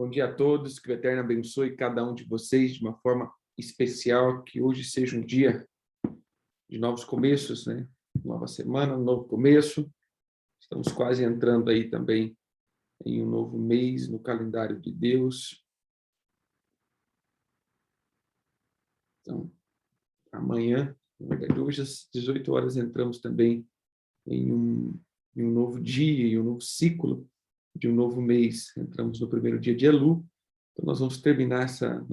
Bom dia a todos, que o Eterno abençoe cada um de vocês de uma forma especial, que hoje seja um dia de novos começos, né? Nova semana, um novo começo. Estamos quase entrando aí também em um novo mês no calendário de Deus. Então, amanhã, na verdade, hoje às 18 horas entramos também em um novo dia, em um novo ciclo de um novo mês. Entramos no primeiro dia de Elu. Então, nós vamos terminar essa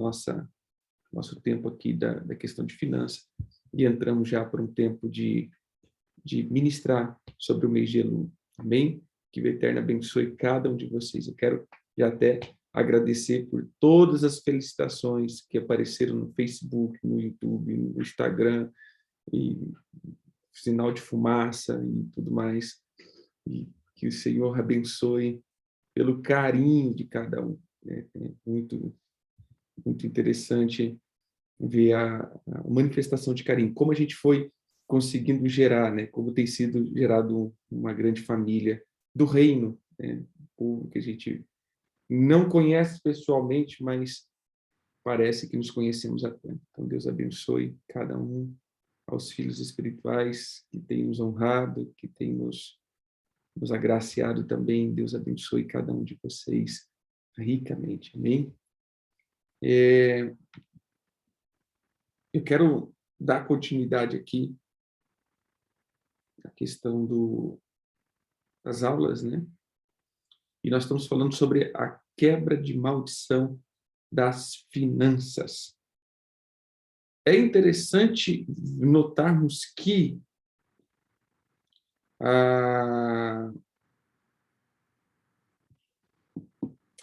nosso tempo aqui da questão de finanças e entramos já para um tempo de ministrar sobre o mês de Elu. Amém? Que o Eterno abençoe cada um de vocês. Eu quero já até agradecer por todas as felicitações que apareceram no Facebook, no YouTube, no Instagram, e sinal de fumaça e tudo mais. E que o Senhor abençoe pelo carinho de cada um. É muito, muito interessante ver a manifestação de carinho, como a gente foi conseguindo gerar, né? Como tem sido gerado uma grande família do reino, né? Um povo que a gente não conhece pessoalmente, mas parece que nos conhecemos há tempo. Então, Deus abençoe cada um, aos filhos espirituais que tem nos honrado, que tem nos agraciado também. Deus abençoe cada um de vocês ricamente. Amém? Eu quero dar continuidade aqui à questão das aulas, né? E nós estamos falando sobre a quebra de maldição das finanças. É interessante notarmos que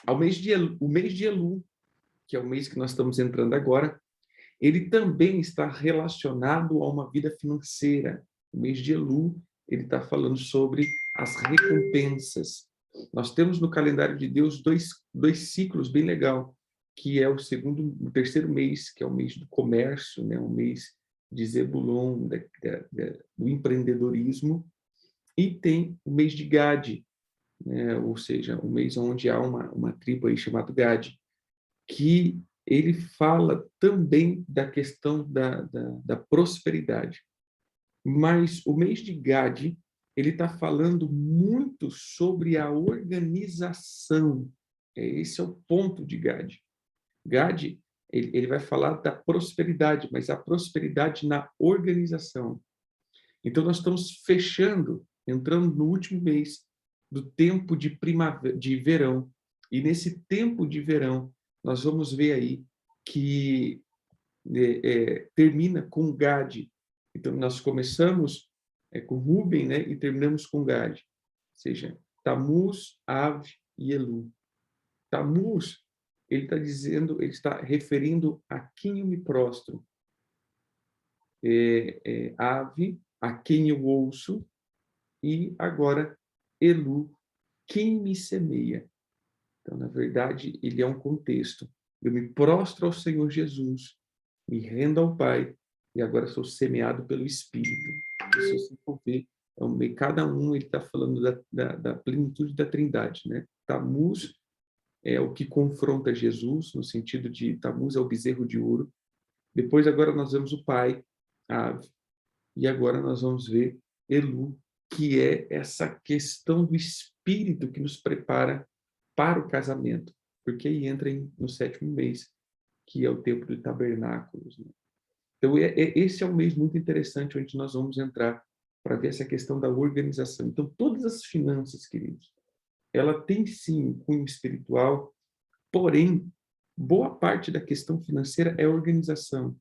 o mês de Elu, que é o mês que nós estamos entrando agora, ele também está relacionado a uma vida financeira. O mês de Elu, ele está falando sobre as recompensas. Nós temos no calendário de Deus dois ciclos bem legal, que é o terceiro mês, que é o mês do comércio, né? O mês de Zebulon, do empreendedorismo, e tem o mês de Gad, né? Ou seja, o mês onde há uma tribo aí chamada Gad, que ele fala também da questão da prosperidade. Mas o mês de Gad, ele está falando muito sobre a organização. Esse é o ponto de Gad. Gad, ele vai falar da prosperidade, mas a prosperidade na organização. Então, nós estamos entrando no último mês do tempo de primavera, de verão. E nesse tempo de verão, nós vamos ver aí que termina com Gad. Então, nós começamos com Ruben, né, e terminamos com Gad. Ou seja, Tamuz, Av e Elu. Tamuz, ele está referindo a quem eu me prostro. Ave, a quem eu ouço, e agora Elu, quem me semeia. Então, na verdade, ele é um contexto. Eu me prostro ao Senhor Jesus, me rendo ao Pai, e agora sou semeado pelo Espírito. E se você for ver, cada um ele está falando da plenitude da Trindade, né? Tamuz é o que confronta Jesus, no sentido de Tamuz é o bezerro de ouro. Depois, agora, nós vemos o Pai, a ave. E agora nós vamos ver Elu, que é essa questão do Espírito que nos prepara para o casamento, porque aí entra no sétimo mês, que é o tempo de tabernáculos, né? Então, esse é um mês muito interessante, onde nós vamos entrar para ver essa questão da organização. Então, todas as finanças, queridos, ela tem sim um cunho espiritual, porém, boa parte da questão financeira é organização.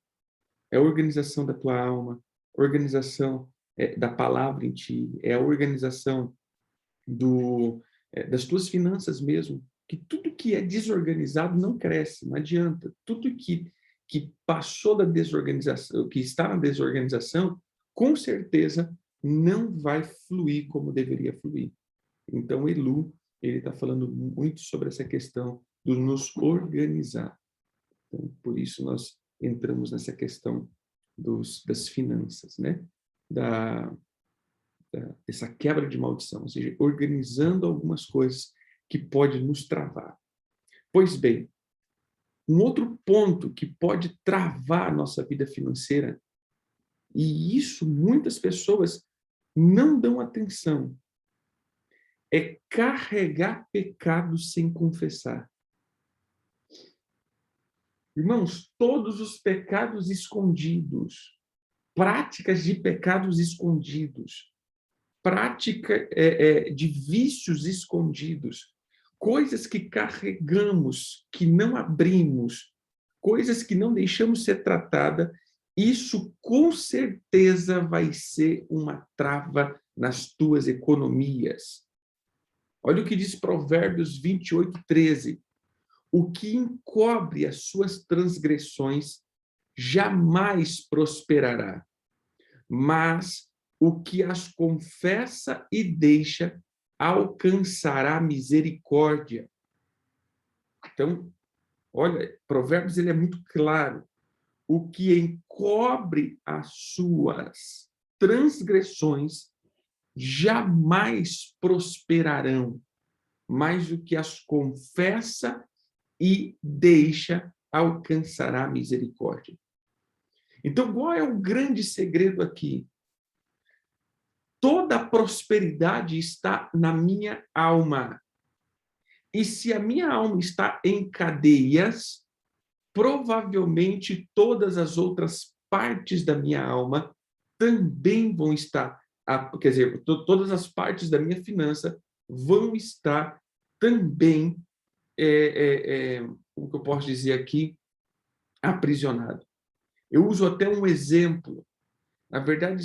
É a organização da tua alma, organização da palavra em ti, é a organização das tuas finanças mesmo, que tudo que é desorganizado não cresce, não adianta. Tudo que passou da desorganização, que está na desorganização, com certeza não vai fluir como deveria fluir. Então, Elu, ele está falando muito sobre essa questão de nos organizar. Então, por isso nós entramos nessa questão das finanças, né? Dessa quebra de maldição, ou seja, organizando algumas coisas que pode nos travar. Pois bem, um outro ponto que pode travar a nossa vida financeira, e isso muitas pessoas não dão atenção, é carregar pecados sem confessar. Irmãos, todos os pecados escondidos, práticas de pecados escondidos, prática de vícios escondidos, coisas que carregamos, que não abrimos, coisas que não deixamos ser tratada, isso com certeza vai ser uma trava nas tuas economias. Olha o que diz Provérbios 28:13. O que encobre as suas transgressões jamais prosperará, mas o que as confessa e deixa alcançará misericórdia. Então, olha, Provérbios ele é muito claro. O que encobre as suas transgressões jamais prosperarão, mas o que as confessa e deixa alcançará misericórdia. Então, qual é o grande segredo aqui? Toda a prosperidade está na minha alma. E se a minha alma está em cadeias, provavelmente todas as outras partes da minha alma também vão estar, quer dizer, todas as partes da minha finança vão estar também, como que eu posso dizer aqui, aprisionado. Eu uso até um exemplo. Na verdade,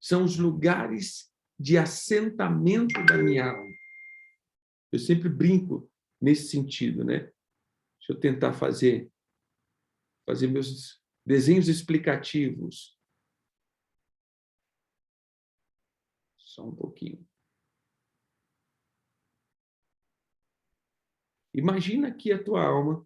são os lugares de assentamento da minha alma. Eu sempre brinco nesse sentido, né? Deixa eu tentar fazer meus desenhos explicativos. Só um pouquinho. Imagina aqui a tua alma.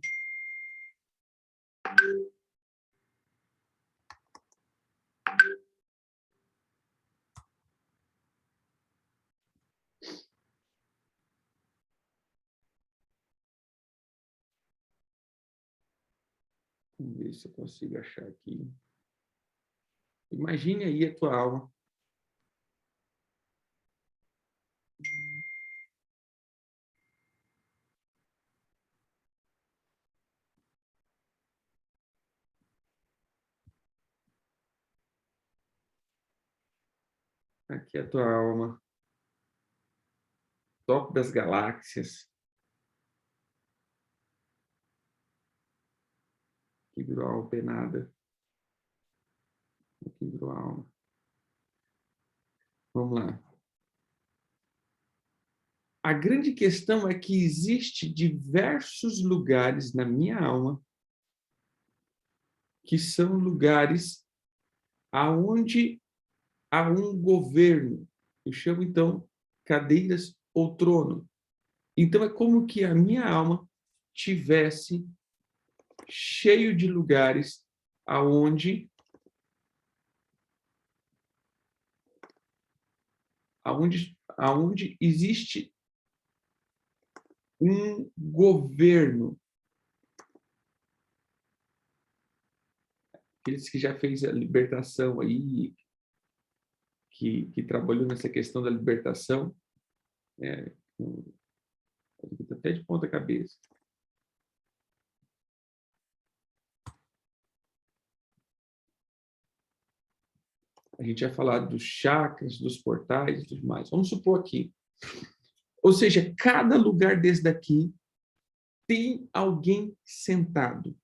Vamos ver se eu consigo achar aqui. Imagine aí a tua alma. Aqui a tua alma. Topo das galáxias. Aqui virou alma penada. Aqui virou alma. Vamos lá. A grande questão é que existe diversos lugares na minha alma que são lugares aonde há um governo. Eu chamo, então, cadeiras ou trono. Então, é como que a minha alma tivesse cheio de lugares aonde existe um governo. Aqueles que já fez a libertação aí, que trabalhou nessa questão da libertação, até de ponta cabeça. A gente vai falar dos chakras, dos portais e tudo mais. Vamos supor aqui. Ou seja, cada lugar desse daqui tem alguém sentado.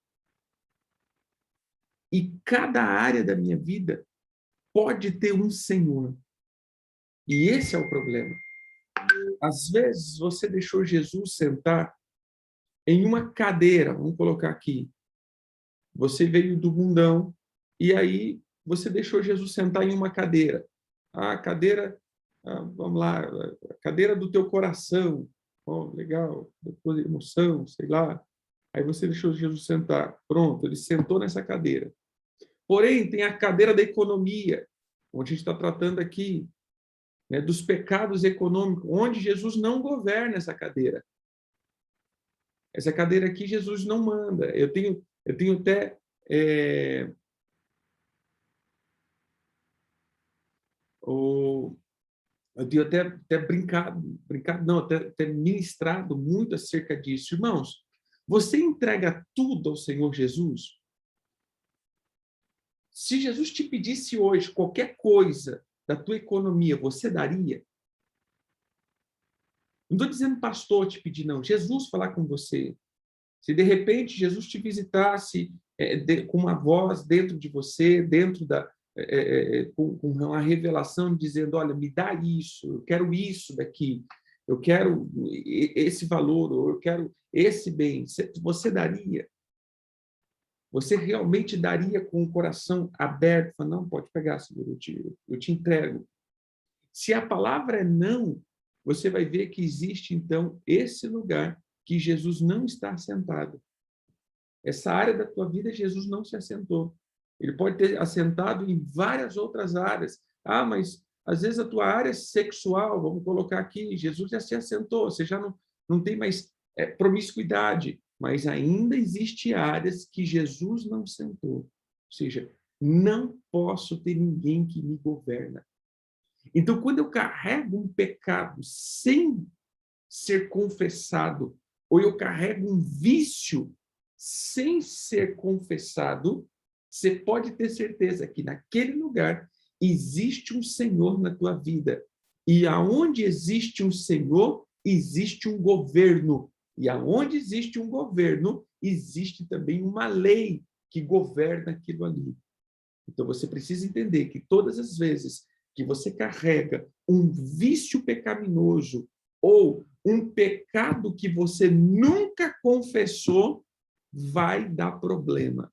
E cada área da minha vida pode ter um senhor. E esse é o problema. Às vezes, você deixou Jesus sentar em uma cadeira, vamos colocar aqui. Você veio do mundão e aí você deixou Jesus sentar em uma cadeira. A cadeira, vamos lá, a cadeira do teu coração. Oh, legal, da tua emoção, sei lá. Aí você deixou Jesus sentar. Pronto, ele sentou nessa cadeira. Porém, tem a cadeira da economia, onde a gente está tratando aqui, né, dos pecados econômicos, onde Jesus não governa essa cadeira. Essa cadeira aqui, Jesus não manda. Eu tenho até... eu tenho até brincado não, até ministrado muito acerca disso. Irmãos, você entrega tudo ao Senhor Jesus? Se Jesus te pedisse hoje qualquer coisa da tua economia, você daria? Não estou dizendo pastor te pedir, não. Jesus falar com você. Se de repente Jesus te visitasse com uma voz dentro de você, dentro com uma revelação dizendo, olha, me dá isso, eu quero isso daqui, eu quero esse valor, ou eu quero esse bem, você daria? Você realmente daria com o coração aberto? Fala, não, pode pegar, Senhor, eu te entrego. Se a palavra é não, você vai ver que existe, então, esse lugar que Jesus não está assentado. Essa área da tua vida, Jesus não se assentou. Ele pode ter assentado em várias outras áreas. Ah, mas às vezes a tua área sexual, vamos colocar aqui, Jesus já se assentou, você já não tem mais promiscuidade, mas ainda existe áreas que Jesus não sentou. Ou seja, não posso ter ninguém que me governa. Então, quando eu carrego um pecado sem ser confessado, ou eu carrego um vício sem ser confessado, você pode ter certeza que naquele lugar existe um Senhor na tua vida. E aonde existe um Senhor, existe um governo. E aonde existe um governo, existe também uma lei que governa aquilo ali. Então, você precisa entender que todas as vezes que você carrega um vício pecaminoso ou um pecado que você nunca confessou, vai dar problema.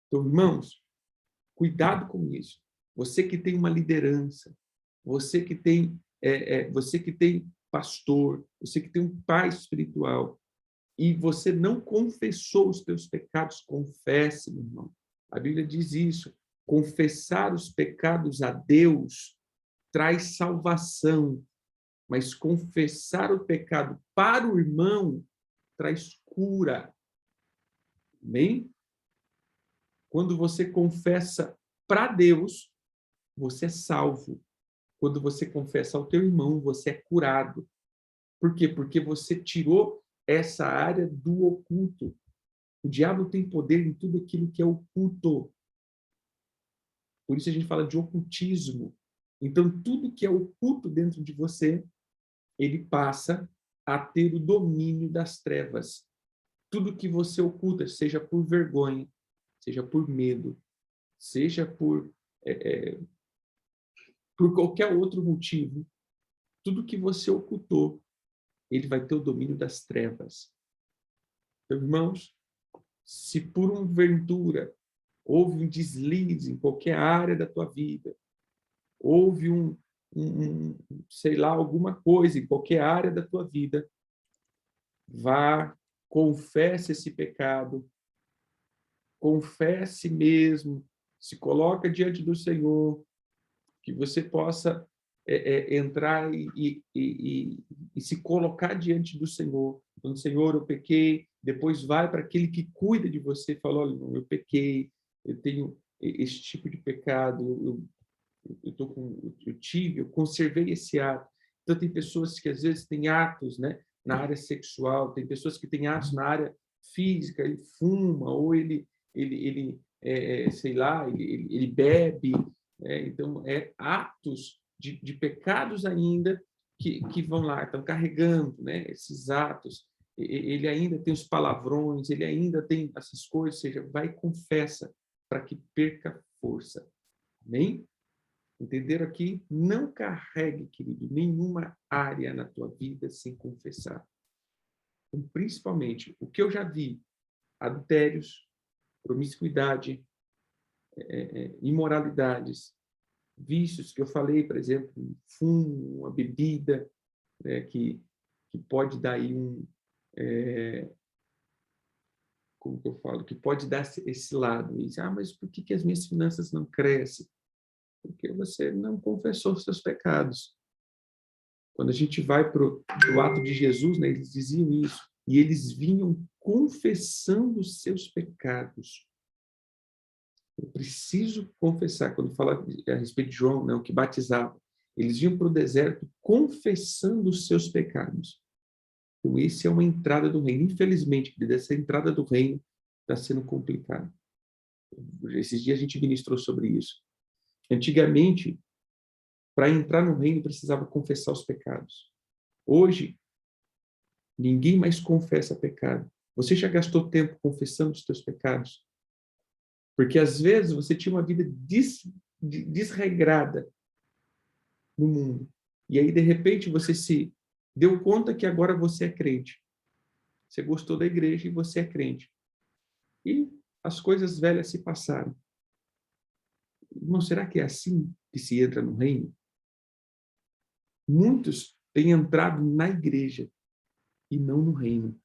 Então, irmãos, cuidado com isso. Você que tem uma liderança, você que tem pastor, você que tem um pai espiritual, e você não confessou os teus pecados, confesse, meu irmão. A Bíblia diz isso. Confessar os pecados a Deus traz salvação, mas confessar o pecado para o irmão traz cura. Amém? Quando você confessa para Deus, você é salvo. Quando você confessa ao teu irmão, você é curado. Por quê? Porque você tirou essa área do oculto. O diabo tem poder em tudo aquilo que é oculto. Por isso a gente fala de ocultismo. Então, tudo que é oculto dentro de você, ele passa a ter o domínio das trevas. Tudo que você oculta, seja por vergonha, seja por medo, seja por qualquer outro motivo, tudo que você ocultou, ele vai ter o domínio das trevas. Então, irmãos, se por uma ventura houve um deslize em qualquer área da tua vida, houve sei lá, alguma coisa em qualquer área da tua vida, vá, confesse esse pecado, confesse mesmo, se coloca diante do Senhor, que você possa entrar e se colocar diante do Senhor. Então, Senhor, eu pequei, depois vai para aquele que cuida de você e fala, olha, eu pequei, eu tenho esse tipo de pecado, eu conservei esse ato. Então, tem pessoas que às vezes têm atos, né, na área sexual, tem pessoas que têm atos na área física, ele fuma, ou sei lá, ele bebe, então, atos de pecados ainda que vão lá, estão carregando, né, esses atos. Ele ainda tem os palavrões, ele ainda tem essas coisas, ou seja, vai e confessa para que perca força. Amém? Entenderam aqui? Não carregue, querido, nenhuma área na tua vida sem confessar. Então, principalmente, o que eu já vi, adultérios, promiscuidade, imoralidades, vícios que eu falei, por exemplo, fumo, uma bebida, né, que pode dar aí como que eu falo, que pode dar esse lado. E diz, mas por que as minhas finanças não crescem? Porque você não confessou os seus pecados. Quando a gente vai para o ato de Jesus, né, eles diziam isso. e eles vinham confessando os seus pecados. Eu preciso confessar, quando fala a respeito de João, né, o que batizava, eles vinham para o deserto confessando os seus pecados. Então, esse é uma entrada do reino. Infelizmente, essa entrada do reino está sendo complicada. Esses dias a gente ministrou sobre isso. Antigamente, para entrar no reino, precisava confessar os pecados. Hoje, ninguém mais confessa pecado. Você já gastou tempo confessando os seus pecados? Porque, às vezes, você tinha uma vida desregrada no mundo. E aí, de repente, você se deu conta que agora você é crente. Você gostou da igreja e você é crente. E as coisas velhas se passaram. Irmão, será que é assim que se entra no reino? Muitos têm entrado na igreja e não no reino.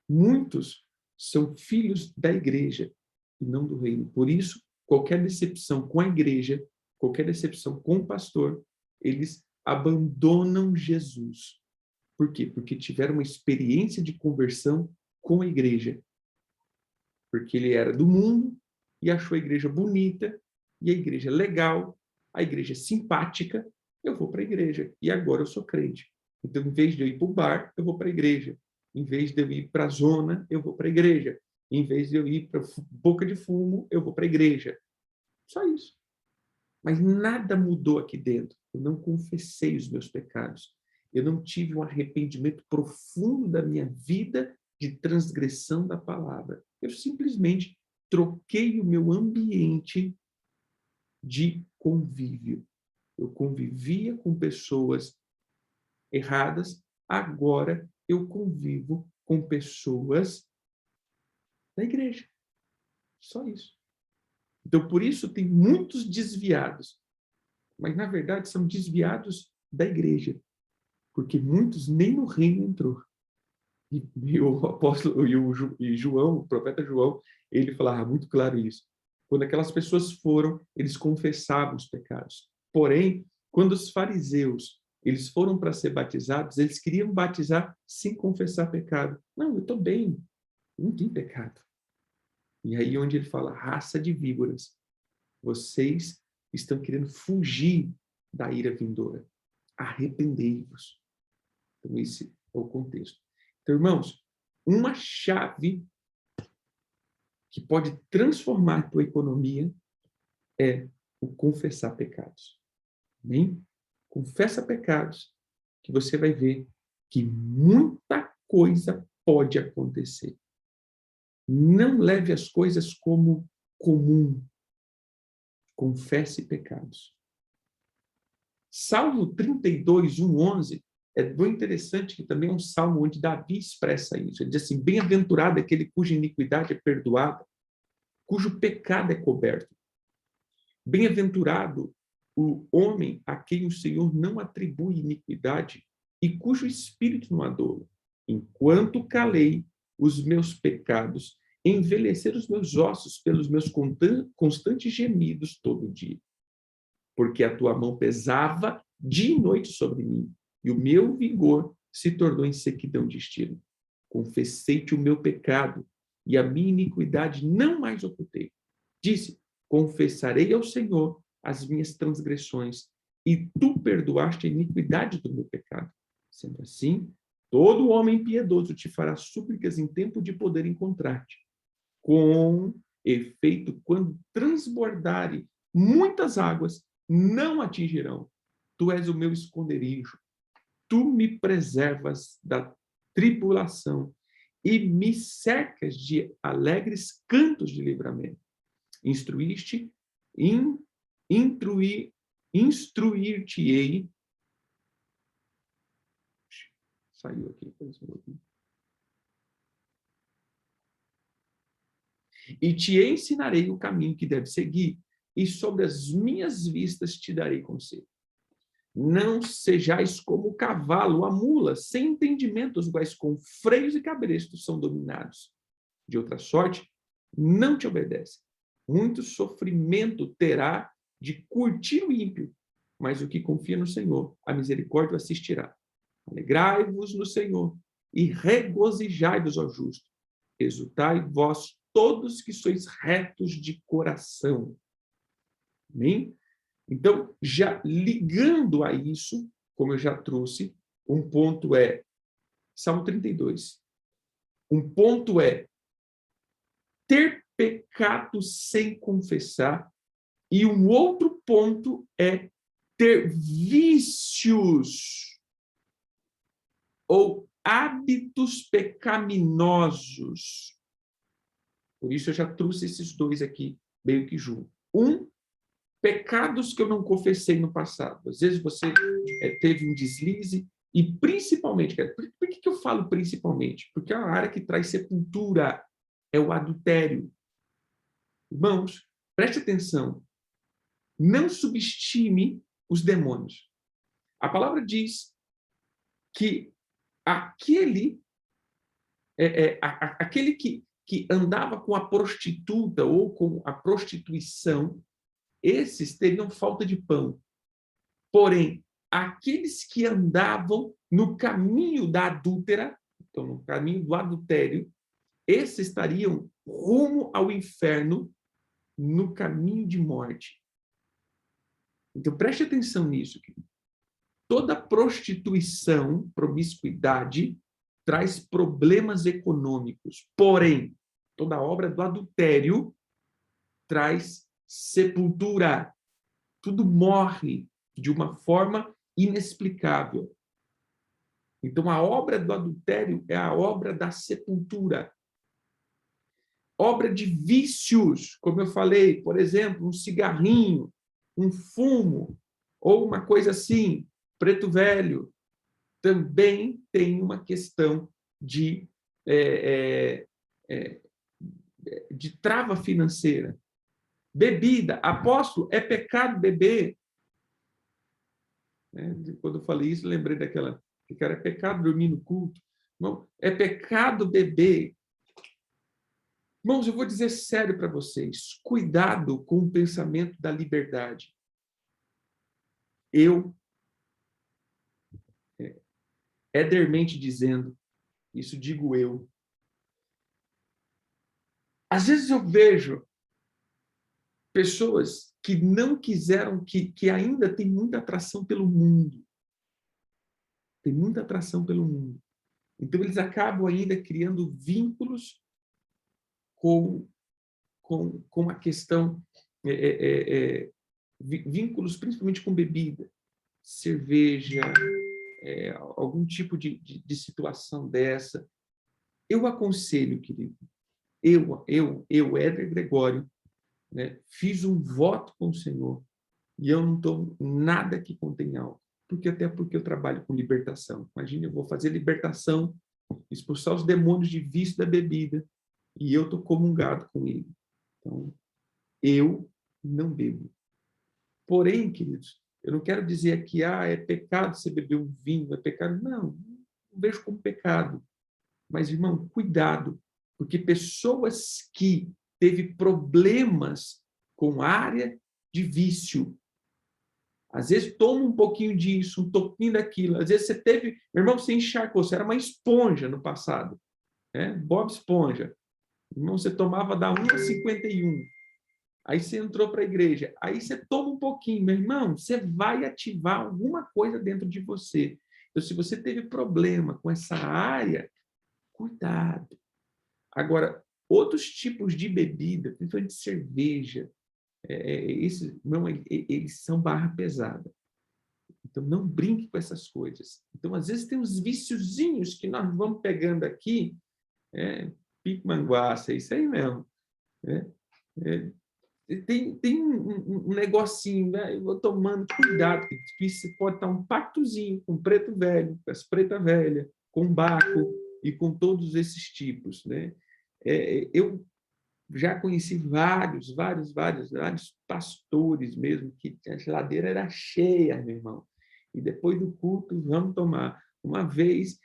Muitos são filhos da igreja e não do reino. Por isso, qualquer decepção com a igreja, qualquer decepção com o pastor, eles abandonam Jesus. Por quê? Porque tiveram uma experiência de conversão com a igreja. Porque ele era do mundo e achou a igreja bonita, e a igreja legal, a igreja simpática, eu vou para a igreja. E agora eu sou crente. Então, em vez de eu ir para o bar, eu vou para a igreja. Em vez de eu ir para a zona, eu vou para a igreja. Em vez de eu ir para boca de fumo, eu vou para a igreja. Só isso. Mas nada mudou aqui dentro. Eu não confessei os meus pecados. Eu não tive um arrependimento profundo da minha vida de transgressão da palavra. Eu simplesmente troquei o meu ambiente de convívio. Eu convivia com pessoas erradas, agora eu convivo com pessoas da igreja. Só isso. Então, por isso, tem muitos desviados, mas, na verdade, são desviados da igreja, porque muitos nem no reino entrou. E o apóstolo, e João, o profeta João, ele falava muito claro isso. Quando aquelas pessoas foram, eles confessavam os pecados. Porém, quando os fariseus, eles foram para ser batizados, eles queriam batizar sem confessar pecado. Não, eu estou bem, não tem pecado. E aí onde ele fala, raça de víboras, vocês estão querendo fugir da ira vindoura. Arrependei-vos. Então, esse é o contexto. Então, irmãos, uma chave que pode transformar a tua economia é o confessar pecados. Amém? Confessa pecados, que você vai ver que muita coisa pode acontecer. Não leve as coisas como comum. Confesse pecados. Salmo 32, 11, é bem interessante que também é um salmo onde Davi expressa isso. Ele diz assim, bem-aventurado é aquele cuja iniquidade é perdoada, cujo pecado é coberto. Bem-aventurado o homem a quem o Senhor não atribui iniquidade e cujo espírito não adola. Enquanto calei os meus pecados, envelheceram os meus ossos pelos meus constantes gemidos todo dia. Porque a tua mão pesava dia e noite sobre mim, e o meu vigor se tornou em sequidão de estilo. Confessei-te o meu pecado, e a minha iniquidade não mais ocultei. Disse, confessarei ao Senhor as minhas transgressões, e tu perdoaste a iniquidade do meu pecado. Sendo assim, todo homem piedoso te fará súplicas em tempo de poder encontrar-te. Com efeito, quando transbordarem muitas águas, não atingirão. Tu és o meu esconderijo. Tu me preservas da tribulação e me cercas de alegres cantos de livramento. Instruíste, instruir-te-ei. Saiu aqui. E te ensinarei o caminho que deve seguir, e sobre as minhas vistas te darei conselho. Não sejais como o cavalo, a mula, sem entendimento, os quais com freios e cabrestos são dominados. De outra sorte, não te obedece. Muito sofrimento terá de curtir o ímpio, mas o que confia no Senhor, a misericórdia o assistirá. Alegrai-vos no Senhor, e regozijai-vos, ó justo. Exultai vós todos que sois retos de coração. Amém? Então, já ligando a isso, como eu já trouxe, um ponto é Salmo 32. Um ponto é ter pecado sem confessar, e um outro ponto é ter vícios ou hábitos pecaminosos. Por isso eu já trouxe esses dois aqui meio que junto. Pecados que eu não confessei no passado. Às vezes você teve um deslize, e principalmente, por que eu falo principalmente? Porque é uma área que traz sepultura, é o adultério. Irmãos, preste atenção, não subestime os demônios. A palavra diz que aquele que andava com a prostituta ou com a prostituição, esses teriam falta de pão. Porém, aqueles que andavam no caminho da adúltera, então no caminho do adultério, esses estariam rumo ao inferno, no caminho de morte. Então preste atenção nisso. Toda prostituição, promiscuidade, traz problemas econômicos. Porém, toda obra do adultério traz sepultura. Tudo morre de uma forma inexplicável. Então, a obra do adultério é a obra da sepultura. Obra de vícios, como eu falei, por exemplo, um cigarrinho, um fumo, ou uma coisa assim, preto velho, também tem uma questão de trava financeira. Bebida, apóstolo, é pecado beber. Quando eu falei isso, lembrei daquela, que era pecado dormir no culto. Não, é pecado beber. Irmãos, eu vou dizer sério para vocês, cuidado com o pensamento da liberdade. Edermente dizendo, isso digo eu. Às vezes eu vejo pessoas que não quiseram, que ainda tem muita atração pelo mundo. Tem muita atração pelo mundo. Então, eles acabam ainda criando vínculos com a questão, vínculos principalmente com bebida, cerveja, algum tipo de situação dessa. Eu aconselho, querido, Éder Gregório, né, fiz um voto com o Senhor e eu não tomo nada que contém álcool, até porque eu trabalho com libertação. Imagina, eu vou fazer libertação, expulsar os demônios de vício da bebida e eu estou comungado com ele. Então, eu não bebo. Porém, queridos, eu não quero dizer aqui, é pecado você beber um vinho, é pecado. Não vejo como pecado. Mas, irmão, cuidado, porque pessoas que teve problemas com área de vício, às vezes toma um pouquinho disso, um pouquinho daquilo, às vezes você teve, meu irmão, você encharcou, você era uma esponja no passado, né? Bob Esponja. Irmão, você tomava da 1 a 51. Aí você entrou para a igreja, aí você toma um pouquinho, meu irmão, você vai ativar alguma coisa dentro de você. Então, se você teve problema com essa área, cuidado. Agora, outros tipos de bebida, principalmente cerveja, eles são barra pesada. Então, não brinque com essas coisas. Então, às vezes, tem uns viciozinhos que nós vamos pegando aqui, pique manguaça, é isso aí mesmo. Tem um negocinho, né? Eu vou tomando cuidado, porque isso pode estar um pactozinho com preto velho, com as preta velha, com baco e com todos esses tipos, né? Eu já conheci vários pastores mesmo, que a geladeira era cheia, meu irmão. E depois do culto, vamos tomar. Uma vez,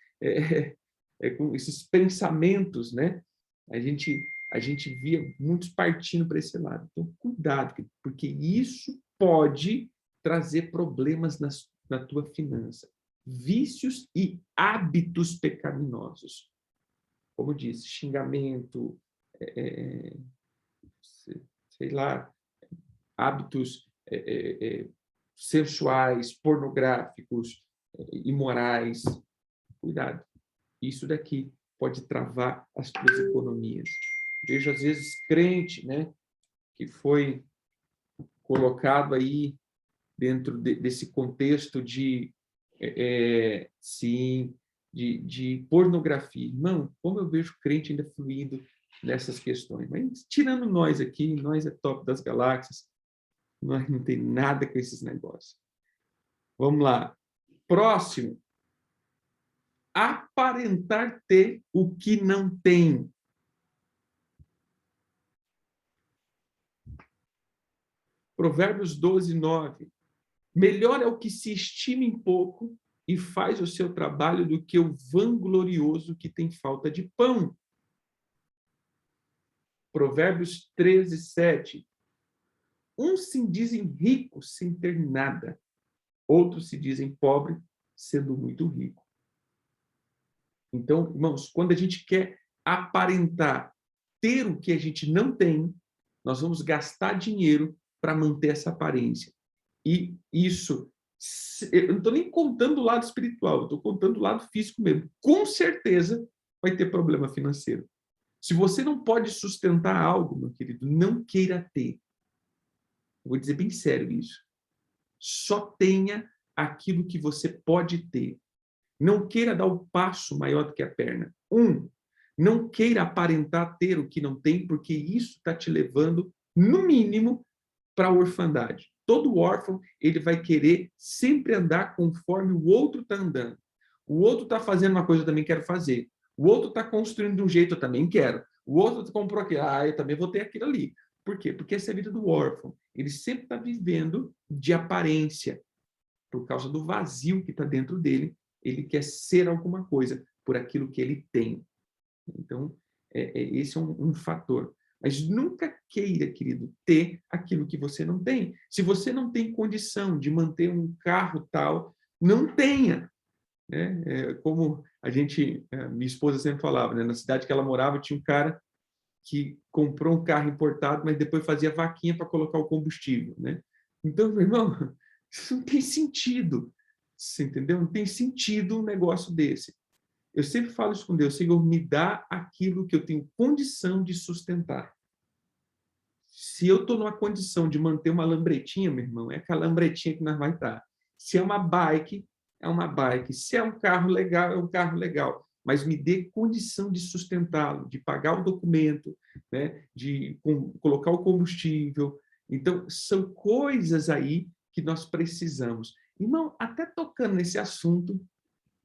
com esses pensamentos, né? A gente via muitos partindo para esse lado. Então, cuidado, porque isso pode trazer problemas na tua finança. vícios e hábitos pecaminosos. Como disse, xingamento, sei lá, hábitos sensuais, pornográficos, imorais. Cuidado. Isso daqui pode travar as tuas economias. Vejo, às vezes, crente, né, que foi colocado aí dentro desse contexto de, sim, de pornografia. Irmão, como eu vejo crente ainda fluindo nessas questões. Mas, tirando nós aqui, nós é top das galáxias, nós não tem nada com esses negócios. Vamos lá. Próximo. Aparentar ter o que não tem. Provérbios 12, 9. Melhor é o que se estima em pouco e faz o seu trabalho do que o vanglorioso que tem falta de pão. Provérbios 13, 7. Uns se dizem ricos sem ter nada, outros se dizem pobres sendo muito rico. Então, irmãos, quando a gente quer aparentar ter o que a gente não tem, nós vamos gastar dinheiro para manter essa aparência. E isso, eu não estou nem contando o lado espiritual, eu estou contando o lado físico mesmo. Com certeza vai ter problema financeiro. Se você não pode sustentar algo, meu querido, não queira ter. Eu vou dizer bem sério isso. Só tenha aquilo que você pode ter. Não queira dar o passo maior do que a perna. Não queira aparentar ter o que não tem, porque isso está te levando, no mínimo, para a orfandade. Todo órfão, ele vai querer sempre andar conforme o outro está andando. O outro está fazendo uma coisa, eu também quero fazer. O outro está construindo de um jeito, eu também quero. O outro comprou aquilo, eu também vou ter aquilo ali. Por quê? Porque essa é a vida do órfão. Ele sempre está vivendo de aparência, por causa do vazio que está dentro dele. Ele quer ser alguma coisa por aquilo que ele tem. Então, esse é um fator. Mas nunca queira, querido, ter aquilo que você não tem. Se você não tem condição de manter um carro tal, não tenha. Né? Como minha esposa sempre falava, né? Na cidade que ela morava, tinha um cara que comprou um carro importado, mas depois fazia vaquinha para colocar o combustível. Né? Então, meu irmão, isso não tem sentido. Você entendeu? Não tem sentido um negócio desse. Eu sempre falo isso com Deus, Senhor, me dá aquilo que eu tenho condição de sustentar. Se eu estou numa condição de manter uma lambretinha, meu irmão, é aquela lambretinha que nós vai estar. Se é uma bike, é uma bike. Se é um carro legal, é um carro legal. Mas me dê condição de sustentá-lo, de pagar o documento, né? De colocar o combustível. Então, são coisas aí que nós precisamos. Irmão, até tocando nesse assunto,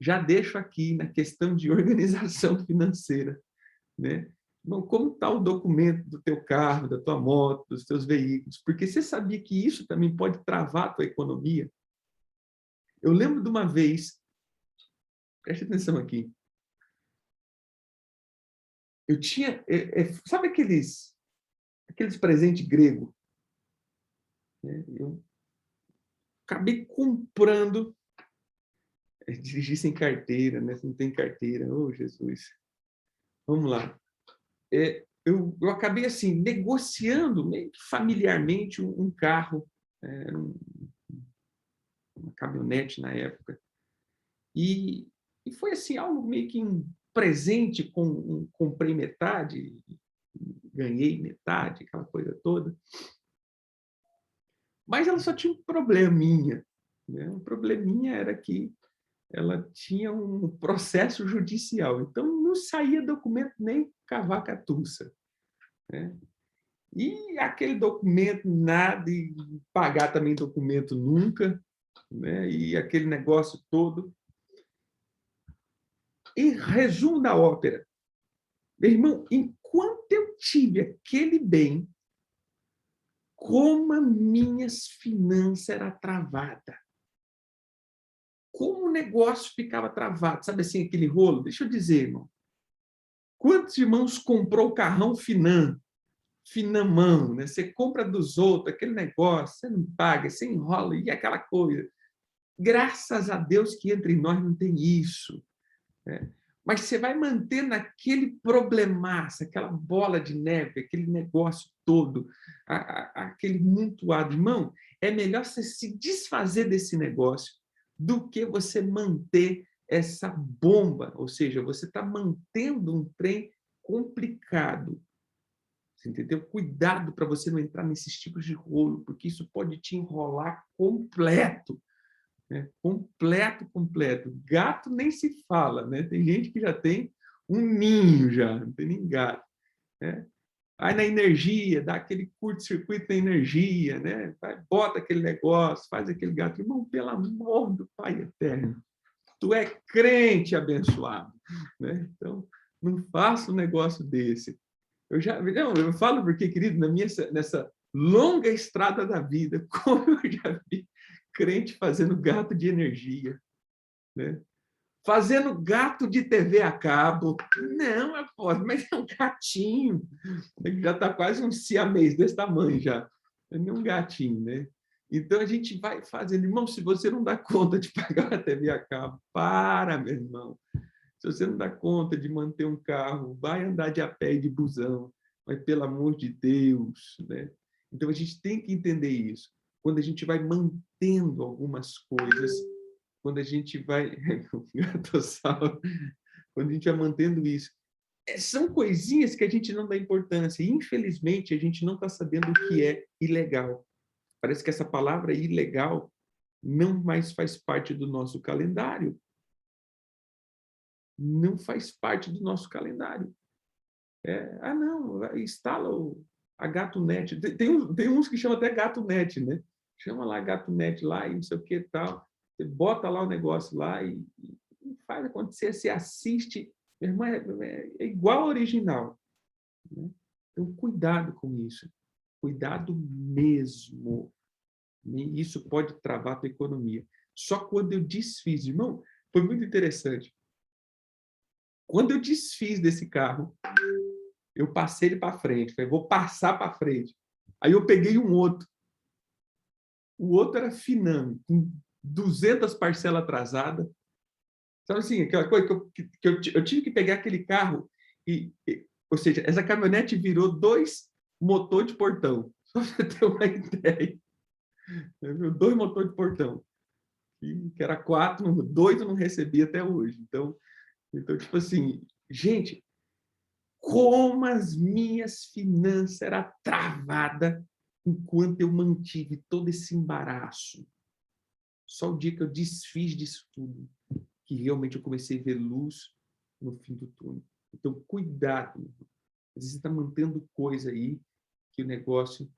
já deixo aqui na questão de organização financeira, né? Não, como está o documento do teu carro, da tua moto, dos teus veículos? Porque você sabia que isso também pode travar a tua economia? Eu lembro de uma vez, preste atenção aqui, eu tinha, sabe aqueles presentes grego? Né? Eu acabei comprando, dirigir sem carteira, né? Não tem carteira, oh Jesus. Vamos lá. Eu acabei assim negociando meio que familiarmente um carro, uma caminhonete na época, e foi assim algo meio que um presente, comprei metade, ganhei metade, aquela coisa toda. Mas ela só tinha um probleminha, né? Um probleminha era que ela tinha um processo judicial, então não saía documento nem cavaca-tussa, né? E aquele documento, nada, e pagar também documento nunca, né? E aquele negócio todo. E resumo da ópera. Meu irmão, enquanto eu tive aquele bem, como as minhas finanças eram travadas. Como o negócio ficava travado. Sabe assim, aquele rolo? Deixa eu dizer, irmão. Quantos irmãos comprou o carrão Finamão, né? Você compra dos outros, aquele negócio, você não paga, você enrola, e aquela coisa. Graças a Deus que entre nós não tem isso, né? Mas você vai manter naquele problemaço, aquela bola de neve, aquele negócio todo, aquele montoado. Irmão, é melhor você se desfazer desse negócio do que você manter essa bomba, ou seja, você está mantendo um trem complicado. Você entendeu? Cuidado para você não entrar nesses tipos de rolo, porque isso pode te enrolar completo. Né? Completo, completo. Gato nem se fala, né? Tem gente que já tem um ninho já, não tem nem gato, né? Aí na energia, dá aquele curto-circuito na energia, né? Vai, bota aquele negócio, faz aquele gato. Irmão, pelo amor do Pai Eterno, tu é crente abençoado, né? Então, não faça um negócio desse. Eu falo porque, querido, nessa longa estrada da vida, como eu já vi crente fazendo gato de energia, né? Fazendo gato de TV a cabo. Não, mas é um gatinho. Ele já está quase um siamês desse tamanho já. É um gatinho, né? Então a gente vai fazendo. Irmão, se você não dá conta de pagar a TV a cabo, para, meu irmão. Se você não dá conta de manter um carro, vai andar de a pé e de busão. Mas, pelo amor de Deus, né? Então a gente tem que entender isso. Quando a gente vai mantendo algumas coisas, quando a gente vai... Gatossauro, quando a gente vai mantendo isso. São coisinhas que a gente não dá importância. E, infelizmente, a gente não está sabendo o que é ilegal. Parece que essa palavra ilegal não mais faz parte do nosso calendário. Não faz parte do nosso calendário. Não, instala a GatoNet. Tem uns que chamam até GatoNet, né? Chama lá GatoNet lá e não sei o que tal. Você bota lá o negócio lá e faz acontecer. Você assiste. Meu irmão, é igual ao original, né? Então, cuidado com isso. Cuidado mesmo. E isso pode travar a tua economia. Só quando eu desfiz, irmão, foi muito interessante. Quando eu desfiz desse carro, eu passei ele para frente. Falei, vou passar para frente. Aí eu peguei um outro. O outro era Finame, com 200 parcelas atrasadas. Sabe assim, aquela coisa que eu tive que pegar aquele carro ou seja, essa caminhonete virou 2 motor de portão. Só para você ter uma ideia. 2 motor de portão. Que era 4, 2 eu não recebi até hoje. Então, tipo assim, gente, como as minhas finanças eram travadas enquanto eu mantive todo esse embaraço. Só o dia que eu desfiz disso tudo, que realmente eu comecei a ver luz no fim do túnel. Então, cuidado. Às vezes você está mantendo coisa aí, que o negócio,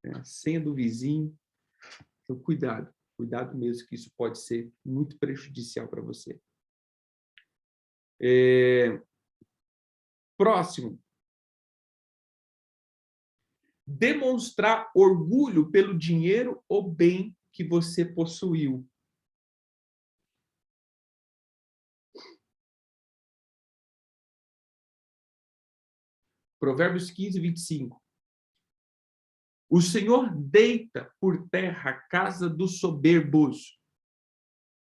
né, senha do vizinho. Então, cuidado. Cuidado mesmo, que isso pode ser muito prejudicial para você. Próximo. Demonstrar orgulho pelo dinheiro ou bem que você possuiu. Provérbios 15, 25. O Senhor deita por terra a casa dos soberbos,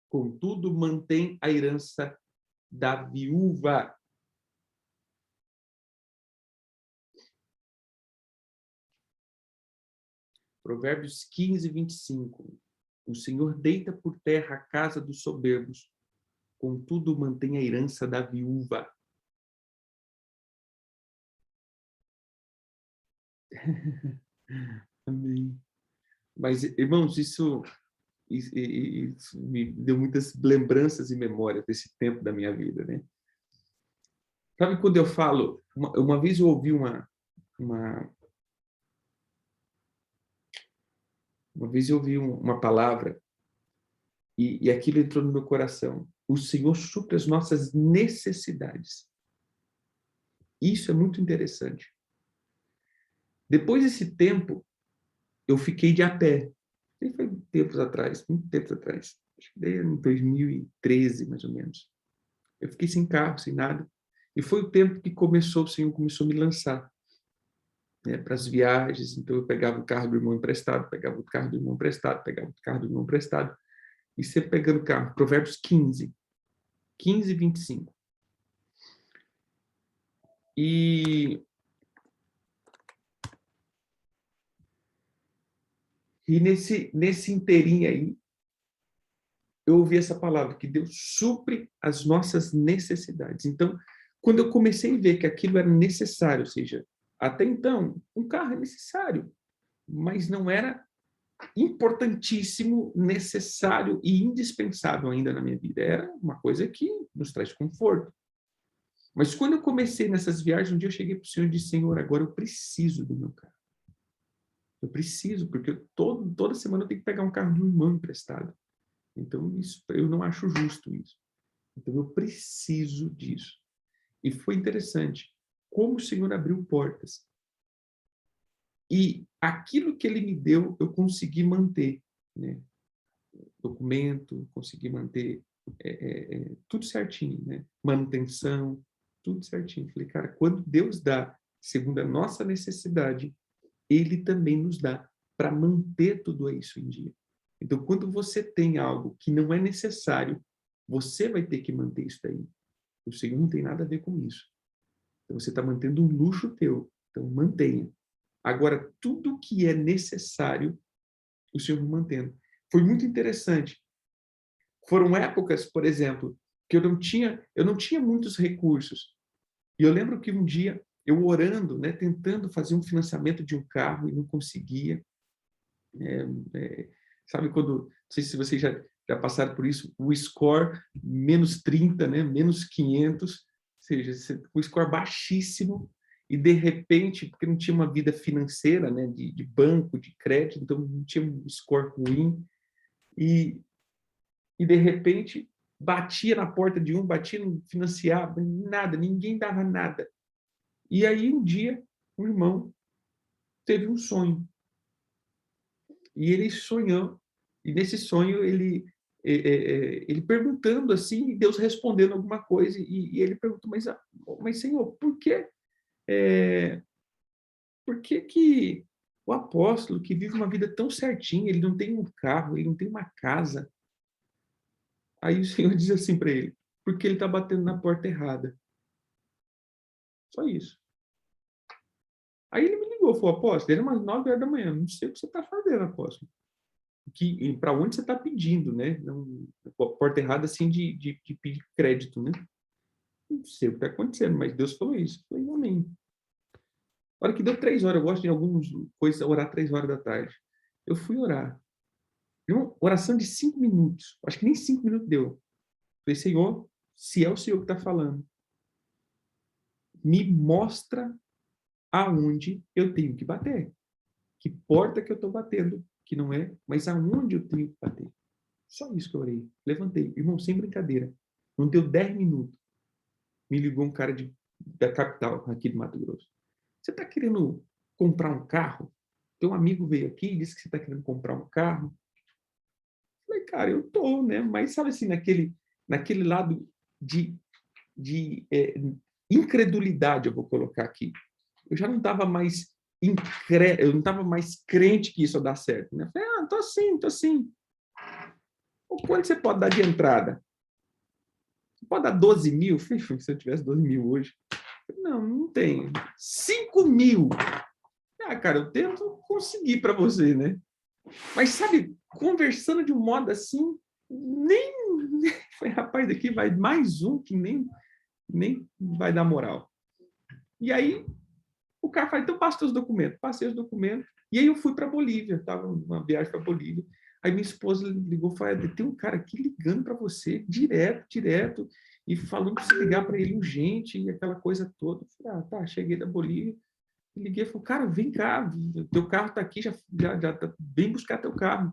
contudo mantém a herança da viúva. Provérbios 15, 25. O Senhor deita por terra a casa dos soberbos, contudo mantém a herança da viúva. Amém. Mas, irmãos, isso me deu muitas lembranças e memórias desse tempo da minha vida, né? Sabe quando eu falo... Uma vez eu ouvi uma vez eu ouvi uma palavra e aquilo entrou no meu coração. O Senhor supre as nossas necessidades. Isso é muito interessante. Depois desse tempo, eu fiquei de a pé. Foi tempos atrás, muito tempos atrás. Acho que desde 2013, mais ou menos. Eu fiquei sem carro, sem nada. E foi o tempo que o Senhor começou a me lançar, né, para as viagens. Então, eu pegava o carro do irmão emprestado, pegava o carro do irmão emprestado, pegava o carro do irmão emprestado. E você pegando o carro, Provérbios 15, 25. E nesse inteirinho aí, eu ouvi essa palavra, que Deus supre as nossas necessidades. Então, quando eu comecei a ver que aquilo era necessário, ou seja, até então, um carro é necessário, mas não era importantíssimo, necessário e indispensável ainda na minha vida. Era uma coisa que nos traz conforto. Mas quando eu comecei nessas viagens, um dia eu cheguei para o Senhor e disse, Senhor, agora eu preciso do meu carro. Eu preciso, porque toda semana eu tenho que pegar um carro de um irmão emprestado. Então, isso, eu não acho justo isso. Então, eu preciso disso. E foi interessante como o Senhor abriu portas. E aquilo que Ele me deu, eu consegui manter. Né? Documento, consegui manter tudo certinho. Né? Manutenção, tudo certinho. Falei, cara, quando Deus dá, segundo a nossa necessidade, Ele também nos dá para manter tudo isso em dia. Então, quando você tem algo que não é necessário, você vai ter que manter isso daí. O Senhor não tem nada a ver com isso. Então, você está mantendo um luxo teu. Então, mantenha. Agora, tudo que é necessário, o Senhor vai mantendo. Foi muito interessante. Foram épocas, por exemplo, que eu não tinha muitos recursos. E eu lembro que um dia, eu orando, né, tentando fazer um financiamento de um carro e não conseguia. Sabe quando, não sei se vocês já passaram por isso, o score menos 30, né, menos 500, ou seja, o score baixíssimo, e de repente, porque não tinha uma vida financeira, né, de banco, de crédito, então não tinha um score ruim, e de repente batia na porta de um, batia no financiava, nada, ninguém dava nada. E aí um dia, um irmão teve um sonho, e ele sonhou, e nesse sonho ele perguntando assim, e Deus respondendo alguma coisa, e ele perguntou, mas Senhor, por que que o apóstolo que vive uma vida tão certinha, ele não tem um carro, ele não tem uma casa? Aí o Senhor diz assim para ele, porque ele está batendo na porta errada. Só isso. Aí ele me ligou, falou, apóstolo, era umas 9 horas da manhã, não sei o que você está fazendo, apóstolo. Para onde você está pedindo, né? Não, porta errada assim de pedir crédito, né? Não sei o que está acontecendo, mas Deus falou isso. Eu falei, amém. A hora que deu 3 horas, eu gosto de algumas coisas, orar 3 horas da tarde. Eu fui orar. Uma oração de 5 minutos. Acho que nem 5 minutos deu. Falei, Senhor, se é o Senhor que está falando, me mostra aonde eu tenho que bater. Que porta que eu estou batendo, que não é, mas aonde eu tenho que bater. Só isso que eu orei. Levantei. Irmão, sem brincadeira. Não deu 10 minutos. Me ligou um cara da capital, aqui de Mato Grosso. Você está querendo comprar um carro? Teu amigo veio aqui e disse que você está querendo comprar um carro. Falei, cara, eu tô, né? Mas sabe assim, naquele lado de incredulidade, eu vou colocar aqui. Eu já não estava mais eu não estava mais crente que isso ia dar certo. Né? Eu falei, tô sim, tô sim. Quanto você pode dar de entrada? Você pode dar 12 mil? Se eu tivesse 12 mil hoje. Não, não tem. 5 mil. Cara, eu tento conseguir para você, né? Mas, sabe, conversando de um modo assim, nem... Foi, rapaz, daqui vai mais um que nem vai dar moral. E aí, o cara fala, então passa os documentos. Passei os documentos. E aí eu fui para Bolívia. Estava numa viagem para Bolívia. Aí minha esposa ligou e falou, tem um cara aqui ligando para você, direto, e falando para você ligar para ele urgente, e aquela coisa toda. Eu falei, tá, cheguei da Bolívia. Liguei e falei, cara, vem cá, teu carro está aqui, já tá, vem buscar teu carro.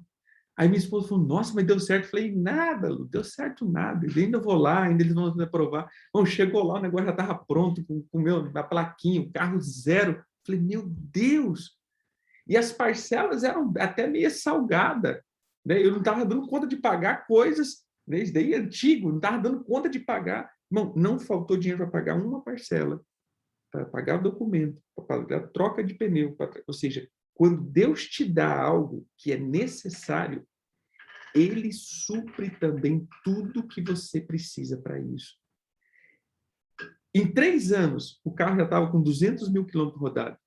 Aí minha esposa falou, nossa, mas deu certo. Eu falei, nada, Lu, deu certo nada. Eu ainda vou lá, ainda eles vão aprovar. Bom, chegou lá, o negócio já estava pronto, com a plaquinha, o carro zero. Eu falei, meu Deus! E as parcelas eram até meio salgadas. Né? Eu não estava dando conta de pagar coisas, né? Isso daí é antigo, não estava dando conta de pagar. Não faltou dinheiro para pagar uma parcela, para pagar o documento, para pagar a troca de pneu. Ou seja, quando Deus te dá algo que é necessário, Ele supre também tudo que você precisa para isso. Em 3 anos, o carro já estava com 200 mil quilômetros rodados.